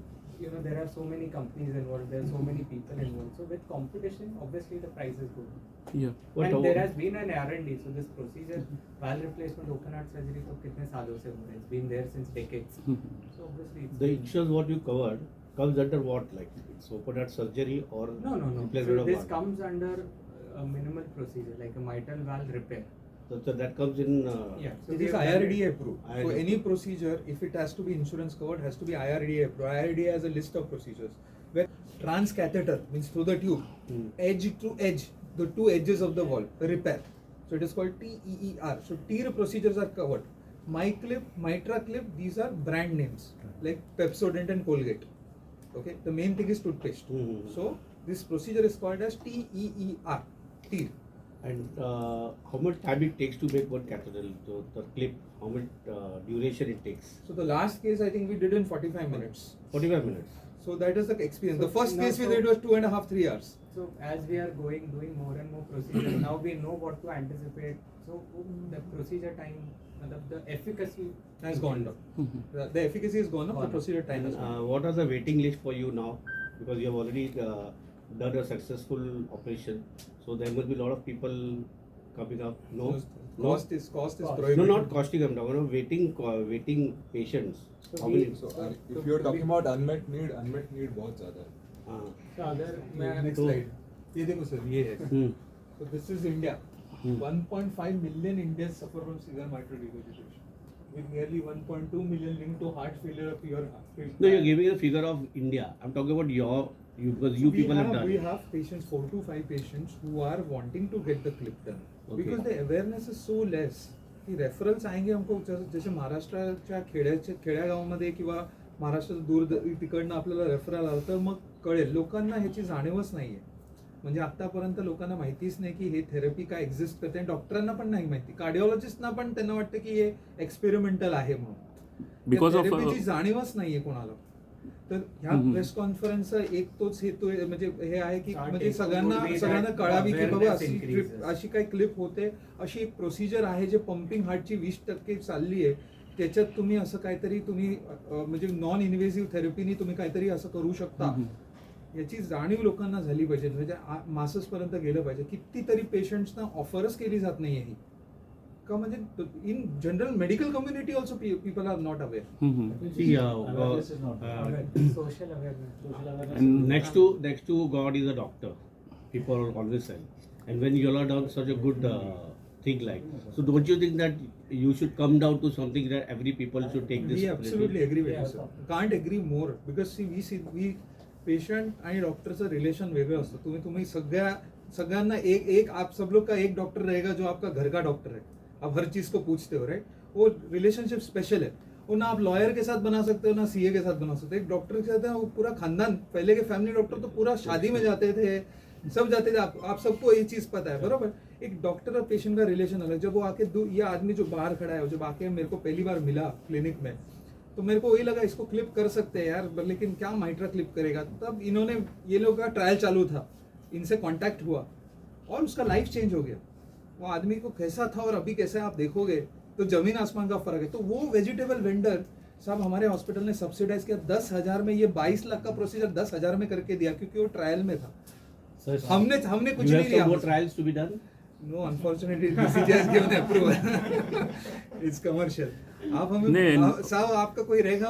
[SPEAKER 3] there are so many companies involved, there are so many people involved. So with competition, obviously the prices go up.
[SPEAKER 5] Yeah.
[SPEAKER 3] And there has been an R&D. So this procedure, valve replacement, open heart surgery, तो कितने सालों से हो रहा है? It's been there since decades. So obviously it's
[SPEAKER 2] The insurance what you covered comes under what? Like it's open heart surgery or
[SPEAKER 3] no.
[SPEAKER 2] replacement
[SPEAKER 3] So
[SPEAKER 2] of
[SPEAKER 3] this
[SPEAKER 2] heart?
[SPEAKER 3] comes under a minimal procedure like a mitral valve repair.
[SPEAKER 2] So that comes in.
[SPEAKER 3] Yeah.
[SPEAKER 1] So
[SPEAKER 3] we
[SPEAKER 1] this
[SPEAKER 3] have
[SPEAKER 1] IRDA
[SPEAKER 3] done-
[SPEAKER 1] approved. So
[SPEAKER 2] IRDA.
[SPEAKER 1] any procedure, if it has to be insurance covered, has to be IRDA approved. IRDA has a list of procedures where transcatheter means through the tube, edge to edge, the 2 edges of the wall, repair. So it is called TEER. So TEER procedures are covered. MyClip, Mitra Clip, these are brand names like Pepsodent and Colgate. Okay, the main thing is toothpaste. So this procedure is called as TEER. TEER.
[SPEAKER 2] And how much time it takes to make one catheter? So the clip, how much duration it takes?
[SPEAKER 1] So the last case I think we did in 45 minutes.
[SPEAKER 2] 45 minutes.
[SPEAKER 1] So that is the experience.
[SPEAKER 3] So
[SPEAKER 1] The first
[SPEAKER 3] now
[SPEAKER 1] case we
[SPEAKER 3] so-
[SPEAKER 1] did was 2.5-3 hours.
[SPEAKER 3] So as we are doing more and more procedures, now we know what to anticipate. So the procedure time, the efficacy
[SPEAKER 1] Has gone down. The efficacy has gone up. The procedure time has
[SPEAKER 2] And
[SPEAKER 1] gone up.
[SPEAKER 2] what are the waiting list for you now? Because you have already done a successful operation, so there must be a lot of people coming up. No,
[SPEAKER 1] Cost is
[SPEAKER 3] Cost.
[SPEAKER 1] prohibitive.
[SPEAKER 2] no, not costing them down. Waiting patients.
[SPEAKER 3] So
[SPEAKER 2] How
[SPEAKER 3] we-
[SPEAKER 2] many?
[SPEAKER 4] So if you're talking about unmet need बहुत ज़्यादा है.
[SPEAKER 3] So अगर मैं
[SPEAKER 1] Next slide. ये देखो sir, ये है.
[SPEAKER 2] Hmm.
[SPEAKER 1] So this is India. 1.5 million Indians suffer from severe mitral regurgitation, with nearly 1.2 million linked to heart failure or pure heart failure.
[SPEAKER 2] No, you're giving a figure of India. I'm talking about you because you people have done.
[SPEAKER 1] We have patients, 4 to 5 patients who are wanting to get the clip done.
[SPEAKER 2] Okay.
[SPEAKER 1] Because the awareness is so less. की referrals आएंगे हमको जसे महाराष्ट्राच्या खेड्या गावामध्ये किंवा महाराष्ट्रात दूर तिकडनं आपल्याला रेफरल आलं तर मग कळेल. लोकांना ह्याची जाणीवच नाहीये. म्हणजे आतापर्यंत लोकांना माहितीच नाही की हे थेरपी काय एक्झिस्ट करते आणि डॉक्टरांना पण नाही माहिती. कार्डिओलॉजिस्टना पण त्यांना वाटतं की हे एक्सपेरिमेंटल आहे म्हणून.
[SPEAKER 5] Because of
[SPEAKER 1] थेरपीची जाणीवच नाहीये कोणाला. तर ह्या
[SPEAKER 5] हम्म.
[SPEAKER 1] प्रेस कॉन्फरन्सचा एक तोच हेतू आहे, म्हणजे हे आहे की
[SPEAKER 3] Our
[SPEAKER 1] म्हणजे
[SPEAKER 3] take
[SPEAKER 1] सगळ्यांना
[SPEAKER 3] would be
[SPEAKER 1] सगळ्यांना
[SPEAKER 3] that
[SPEAKER 1] कळावी की बाबा
[SPEAKER 3] awareness increases.
[SPEAKER 1] अशी काही क्लिप होते, अशी एक प्रोसिजर आहे जे पंपिंग हार्टची 20% चालली आहे, त्याच्यात तुम्ही असं काहीतरी तुम्ही म्हणजे नॉन इन्व्हेसिव्ह थेरपीनी तुम्ही काहीतरी असं करू शकता, याची जाणीव लोकांना झाली पाहिजे, म्हणजे मासस पर्यंत गेलं पाहिजे. कितीतरी पेशंट्सना ऑफरच केली जात नाहीये ही का, म्हणजे in general medical community also people are not aware.
[SPEAKER 2] See,
[SPEAKER 7] Awareness is not there.
[SPEAKER 3] Social awareness.
[SPEAKER 7] Social awareness
[SPEAKER 5] And
[SPEAKER 7] is
[SPEAKER 2] next to God is a doctor. People always say, and when you are done such a good thing like, so don't you think that you should come down to something that every people should take this?
[SPEAKER 1] We absolutely agree with you,
[SPEAKER 3] Yeah.
[SPEAKER 1] sir. Can't agree more because we patient आणि डॉक्टरचं relation वेगळं असतं. तुम्ही सगळ्यांना एक आप सब लोग का एक डॉक्टर रहेगा जो आपका घर का डॉक्टर है, आप हर चीज को पूछते हो, राइट? वो रिलेशनशिप स्पेशल है. वो ना आप लॉयर के साथ बना सकते हो ना सीए के साथ बना सकते हो. एक डॉक्टर के साथ है वो पूरा खानदान, पहले के फैमिली डॉक्टर तो पूरा शादी में जाते थे, सब जाते थे. आप सबको ये चीज पता है, बरोबर? एक डॉक्टर और पेशेंट का रिलेशन अलग. जब वो आके ये आदमी जो बाहर खड़ा है, जब आके मेरे को पहली बार मिला क्लिनिक में, तो मेरे को वही लगा इसको क्लिप कर सकते हैं यार, लेकिन क्या माइट्रा क्लिप करेगा. तब इन्होंने, ये लोग का ट्रायल चालू था, इनसे कांटेक्ट हुआ और उसका लाइफ चेंज हो गया. वो आदमी को कैसा था और अभी कैसा है आप देखोगे तो जमीन आसमान का फर्क है. तो वो वेजिटेबल वेंडर साहब हमारे हॉस्पिटल ने सब्सिडाइज किया 10,000 में, ये 22 लाख का प्रोसीजर 10,000 में करके दिया क्योंकि वो ट्रायल में था.
[SPEAKER 2] Sir,
[SPEAKER 1] हमने कुछ
[SPEAKER 2] you
[SPEAKER 1] नहीं
[SPEAKER 2] have
[SPEAKER 1] लिया.
[SPEAKER 2] some more trials to be done.
[SPEAKER 1] No, unfortunately, BCG has given approval. It's commercial. आप
[SPEAKER 5] नहीं,
[SPEAKER 1] हमें साहब आपका कोई रहेगा,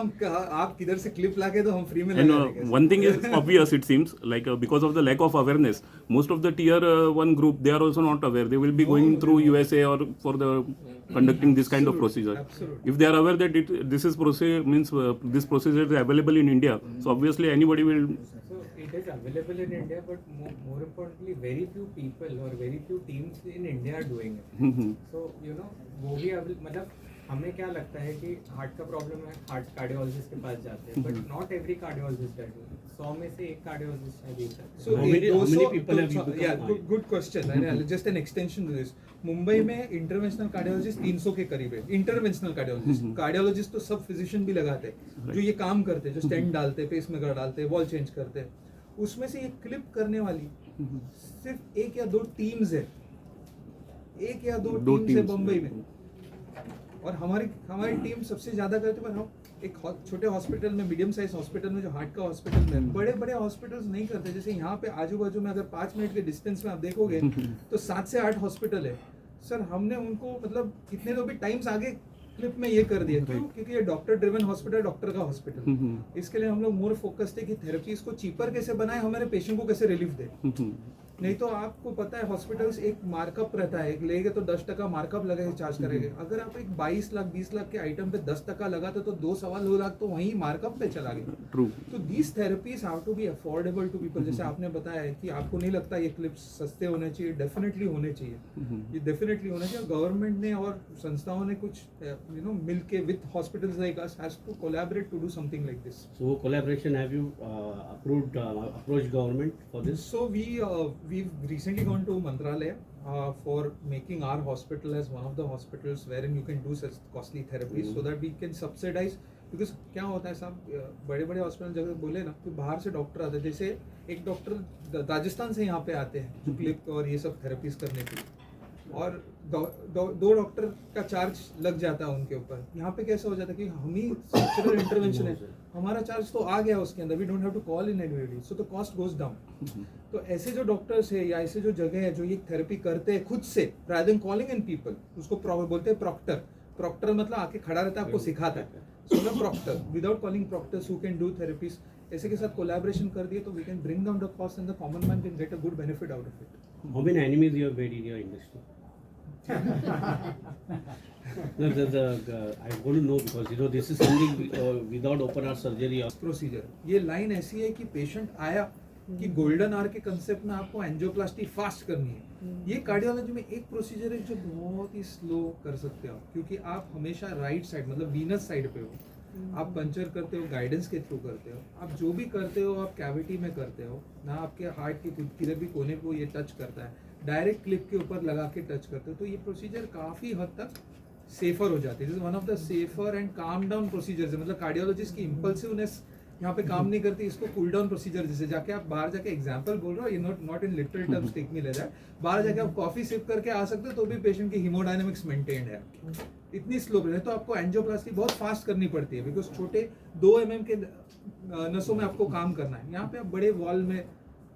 [SPEAKER 1] आप किधर से क्लिप लाके तो हम फ्री में
[SPEAKER 5] And
[SPEAKER 1] लगा देंगे.
[SPEAKER 5] one thing is obvious, it seems, like because of the lack of awareness, most of the tier 1 group, they are also not aware. They will be going through USA or for the conducting this kind of procedure.
[SPEAKER 1] Absolutely.
[SPEAKER 5] If they are aware that this is procedure means this procedure is available in India, so obviously anybody will.
[SPEAKER 3] So it is available in India, but more importantly, very few people or very few teams in India are doing it. So you know, वो भी मतलब हमें क्या लगता है कि heart का problem है, हार्ट कार्डियोलॉजिस्ट के पास जाते हैं, but not every cardiologist are doing. 100 में से एक कार्डियोलॉजिस्ट शायद ही करता है.
[SPEAKER 1] So
[SPEAKER 2] How many people have you become?
[SPEAKER 1] Yeah, good question. And just an extension to this. Mumbai में इंटरवेंशनल कार्डियोलॉजिस्ट 300 के करीब है. इंटरवेंशनल कार्डियोलॉजिस्ट तो सब फिजिशियन भी लगाते हैं जो ये काम करते हैं, जो स्टेंट डालते हैं, पेसमेकर डालते हैं, वॉल चेंज करते हैं. उसमें से ये क्लिप करने वाली सिर्फ 1 या 2 टीम्स है. 1 या 2 टीम्स है मुंबई में. और हमारी टीम सबसे ज्यादा करते, पर हम एक छोटे हॉस्पिटल में, मीडियम साइज हॉस्पिटल में, जो हार्ट का हॉस्पिटल में, बड़े बड़े हॉस्पिटल्स नहीं करते. जैसे यहाँ पे आजू बाजू में अगर 5 मिनट के डिस्टेंस में आप देखोगे तो 7 से 8 हॉस्पिटल है. सर हमने उनको मतलब कितने तो भी टाइम्स आगे क्लिप में ये कर दिया. क्यों? क्योंकि ये डॉक्टर ड्रिवन हॉस्पिटल, डॉक्टर का हॉस्पिटल. इसके लिए हम लोग मोर फोकस थे कि थेरेपीज को चीपर कैसे बनाए, हमारे पेशेंट को कैसे रिलीफ दे. नहीं तो आपको पता है हॉस्पिटल्स एक मार्कअप रहता है, लेंगे तो 10% मार्कअप लगेगा, चार्ज करेंगे. अगर आप एक 22 लाख 20 लाख के आइटम पे 10% लगाते तो 2 लाख तो वहीं मार्कअप पे चला गया.
[SPEAKER 5] True.
[SPEAKER 1] तो these therapies have to be affordable to people. जैसे आपने बताया है कि आपको नहीं लगता ये क्लिप्स सस्ते होने चाहिए, डेफिनेटली होने चाहिए. ये डेफिनेटली होना चाहिए. गवर्नमेंट ने और संस्थाओं ने कुछ मिलके with hospitals like us has to collaborate to do something like this.
[SPEAKER 2] So collaboration, have you approached government for this?
[SPEAKER 1] So we've recently gone to Mantralaya for making our hospital as one of the hospitals wherein you can do such costly therapies so that we can subsidize. Because क्या होता है साहब, बड़े बड़े hospital जगह बोले ना तो बाहर से डॉक्टर आते हैं. जैसे एक डॉक्टर राजस्थान से यहाँ पे आते हैं जो क्लिप और ये सब थेरेपीज करने के लिए, और 2 डॉक्टर का चार्ज लग जाता है उनके ऊपर. यहाँ पे कैसा हो जाता है कि हम ही स्ट्रक्चरल इंटरवेंशन है, हमारा चार्ज तो आ गया उसके अंदर, we don't have to call in anybody, so the cost goes down. तो ऐसे जो डॉक्टर्स है या ऐसे जो जगह है जो ये थेरेपी करते हैं खुद से, rather than calling in people, उसको बोलते हैं प्रॉक्टर. प्रॉक्टर मतलब आके खड़ा रहता है, आपको सिखाता है. So the proctor, without calling proctors who can do therapies, ऐसे के साथ कोलैबोरेशन कर दिए तो we can bring down the cost and the common man can get a good benefit out of it.
[SPEAKER 2] How many enemies you have made in your industry? No, I want to know because you know this is something without open heart surgery.
[SPEAKER 1] Procedure, ये line ऐसी है कि patient आया कि golden hour के concept में आपको angioplasty fast करनी है. ये कार्डियोलॉजी में एक प्रोसीजर है जो बहुत ही स्लो कर सकते हो, क्योंकि आप हमेशा राइट साइड मतलब वीनस साइड पे हो. आप पंचर करते हो, गाइडेंस के थ्रू करते हो, आप जो भी करते हो आप कैविटी में करते हो ना, आपके हार्ट के किधर भी कोने को ये टच करता है, डायरेक्ट क्लिप के ऊपर लगा के टच करते हो. तो ये प्रोसीजर काफ़ी हद तक सेफर हो जाती है. This is one of the safer and calm down procedures. मतलब कार्डियोलॉजिस्ट की इम्पल्सिवनेस यहाँ पे काम नहीं करती, इसको कूल डाउन प्रोसीजर, जैसे जाके आप बाहर जाके एग्जांपल बोल रहे हो, ये not in literal terms take me like that, बाहर जाके आप कॉफी सिप करके आ सकते हो तो भी पेशेंट की हीमोडायनेमिक्स मेंटेन्ड है आपकी, इतनी स्लो है। तो आपको एंजियोप्लास्टी बहुत फास्ट करनी पड़ती है बिकॉज छोटे 2 mm के नसों में आपको काम करना है, यहाँ पे आप बड़े वॉल में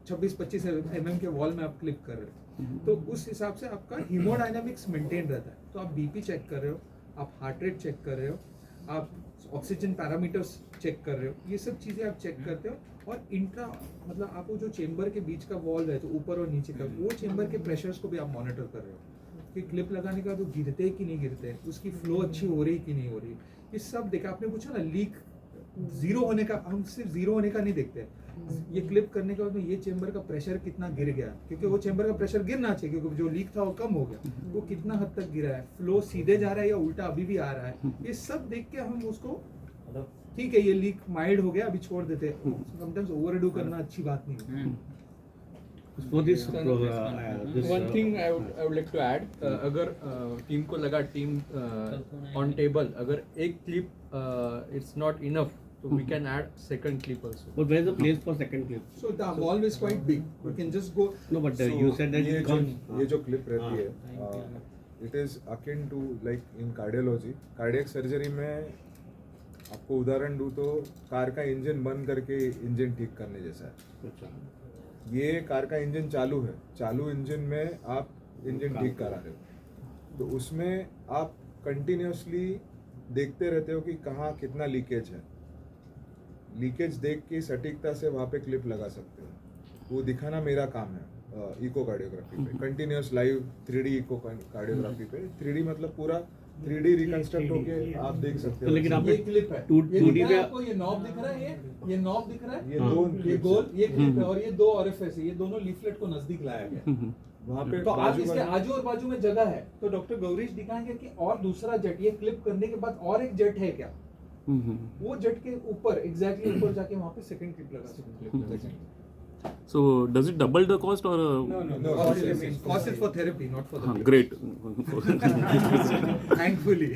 [SPEAKER 1] 26-25 mm के वॉल में आप क्लिप कर रहे हो, तो उस हिसाब से आपका हीमोडायनेमिक्स मेंटेन रहता है। तो आप बीपी चेक कर रहे हो, आप हार्ट रेट चेक कर रहे हो, आप ऑक्सीजन पैरामीटर्स चेक कर रहे हो, ये सब चीज़ें आप चेक करते हो। और इंट्रा मतलब आप वो जो चेम्बर के बीच का वॉल है तो ऊपर और नीचे का, वो चेम्बर के प्रेशर्स को भी आप मॉनिटर कर रहे हो कि क्लिप लगाने के बाद वो गिरते हैं कि नहीं गिरते हैं, उसकी फ्लो अच्छी हो रही कि नहीं हो रही, ये सब देखा। आपने पूछा ना लीक जीरो होने का, हम सिर्फ जीरो होने का नहीं देखते, ये क्लिप करने के बाद में ये चेम्बर का प्रेशर कितना गिर गया, क्योंकि वो चेम्बर का प्रेशर गिरना चाहिए क्योंकि जो लीक था वो कम हो गया, वो कितना हद तक गिरा है, फ्लो सीधे जा रहा है या उल्टा अभी भी आ रहा है, ये सब देख के हम उसको, ठीक है ये लीक माइल्ड हो गया अभी छोड़ देते हैं, समटाइम्स ओवरडू करना अच्छी बात नहीं है।
[SPEAKER 2] For this,
[SPEAKER 3] One thing I would like to add, अगर टीम को लगा टीम on table, अगर एक clip it's not enough, so we can add second clip also.
[SPEAKER 2] but where is the place for second clip?
[SPEAKER 1] So the valve is quite big, you can just go.
[SPEAKER 2] No, but
[SPEAKER 4] So,
[SPEAKER 2] you said that
[SPEAKER 4] ये
[SPEAKER 2] it
[SPEAKER 4] जो
[SPEAKER 2] comes.
[SPEAKER 4] ये जो clip रहती है, it is akin to like in cardiology, cardiac surgery में आपको उदाहरण दूँ तो कार का इंजन बंद करके इंजन ठीक करने जैसा है।
[SPEAKER 2] अच्छा।
[SPEAKER 4] ये कार का इंजन चालू है, चालू इंजन में आप इंजन ठीक करा रहे हो, तो उसमें आप कंटिन्यूसली देखते रहते हो कि कहाँ कितना लीकेज है, लीकेज देख के सटीकता से वहाँ पे क्लिप लगा सकते हो, वो दिखाना मेरा काम है। इको कार्डियोग्राफी पे continuous live 3D eco cardiography पे, 3D मतलब पूरा 3D रिकंस्ट्रक्ट होके आप देख सकते
[SPEAKER 2] तो
[SPEAKER 4] हो।
[SPEAKER 2] लेकिन आप
[SPEAKER 1] ये क्लिप है,
[SPEAKER 2] 2D
[SPEAKER 1] ये दिख रहा है
[SPEAKER 2] पे
[SPEAKER 1] आपको, ये नॉब दिख रहा है, ये नॉब दिख रहा है,
[SPEAKER 4] ये दो
[SPEAKER 1] ये
[SPEAKER 4] clips
[SPEAKER 1] गोल,
[SPEAKER 4] है।
[SPEAKER 1] ये क्लिप है, और ये 2 ऑरिफिस है, ये दोनों लीफलेट को नजदीक लाया गया।
[SPEAKER 4] वहाँ पे
[SPEAKER 1] तो आप
[SPEAKER 4] बाजू
[SPEAKER 1] इसके
[SPEAKER 4] बाजू
[SPEAKER 1] आजू और बाजू में जगह है, तो डॉक्टर गौरीश दिखाएंगे कि और दूसरा जेट, ये क्लिप करने के बाद और एक जेट है क्या, वो जेट के ऊपर एग्जैक्टली ऊपर जाके वहाँ पे सेकंड क्लिप लगा सकते हैं।
[SPEAKER 5] So does it double the cost or?
[SPEAKER 4] No,
[SPEAKER 1] Cost is for therapy, not for the
[SPEAKER 5] Great.
[SPEAKER 1] thankfully.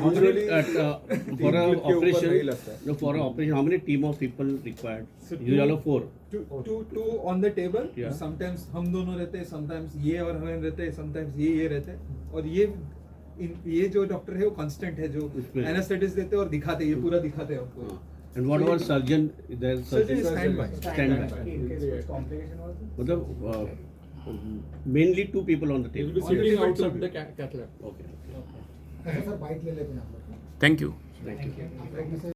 [SPEAKER 4] Usually
[SPEAKER 2] for a
[SPEAKER 4] clip के ऊपर
[SPEAKER 2] operation,
[SPEAKER 4] नहीं लगता है।
[SPEAKER 2] no, for a operation, how many team of people required?
[SPEAKER 1] So
[SPEAKER 2] You all 4.
[SPEAKER 1] two on the table.
[SPEAKER 2] Yeah.
[SPEAKER 1] Sometimes हम दोनों रहते हैं, sometimes ये और हम रहते हैं, sometimes ये रहते हैं, और ये जो डॉक्टर है वो कांस्टेंट है, जो
[SPEAKER 2] उसमें-
[SPEAKER 1] एनेस्थेटिस्ट देते हैं और दिखाते हैं, ये पूरा दिखाते हैं आपको।
[SPEAKER 2] And what about surgeon? There is
[SPEAKER 1] Surgeon is
[SPEAKER 2] surgeon.
[SPEAKER 1] standby.
[SPEAKER 2] मतलब mainly 2 people on the
[SPEAKER 3] He will
[SPEAKER 2] table.
[SPEAKER 3] be sitting outside the cath lab.
[SPEAKER 2] Okay.
[SPEAKER 5] Thank you.
[SPEAKER 2] Thank you.
[SPEAKER 1] Thank you.